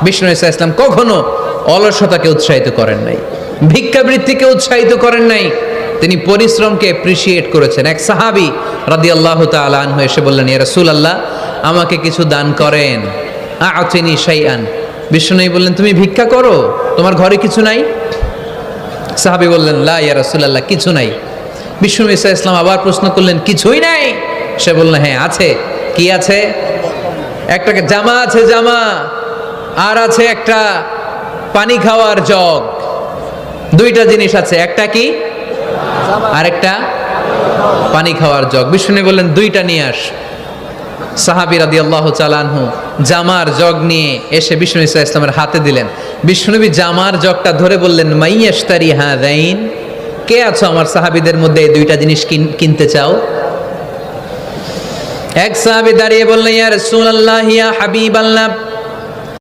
বিষ্ণু ঈসা ইসলাম কখনো অলসতাকে উৎসাহিত করেন নাই, ভিক্ষাবৃত্তিকে উৎসাহিত করেন নাই, তিনি পরিশ্রমকে অ্যাপ্রিসিয়েট করেছেন। এক সাহাবী রাদিয়াল্লাহু তাআলা আনহু এসে বললেন, ইয়া রাসূলুল্লাহ, আমাকে কিছু দান করেন, আ'তিনি শাইআন। বিষ্ণু বললেন, তুমি ভিক্ষা করো, তোমার ঘরে কিছু নাই? সাহাবী বললেন, লা ইয়া রাসূলুল্লাহ, কিছু নাই। বিষ্ণু ঈসা ইসলাম আবার প্রশ্ন করলেন, কিছুই নাই? সে বলল, হ্যাঁ আছে। কি আছে? একটা জামা আছে, জামা, আর আছে একটা পানি খাওয়ার জগ। দুইটা জিনিস আছে, একটা কি আর একটা পানি খাওয়ার জগ। বিষ্ণু বললেন, দুইটা নিয়ে আস। সাহাবী রাদিয়াল্লাহু তাআলা আনহু জামার জগ নিয়ে এসে বিষ্ণু ঈসা ইসলামের হাতে দিলেন। বিষ্ণুনবী জামার জগটা ধরে বললেন, মাইয়াশতারি হাযাইন, কে আছো আমার সাহাবীদের মধ্যে এই দুইটা জিনিস কিনতে চাও? এক সাহাবী দাঁড়িয়ে বললেন, ইয়া রাসূলুল্লাহ, ইয়া হাবিবাল্লাহ,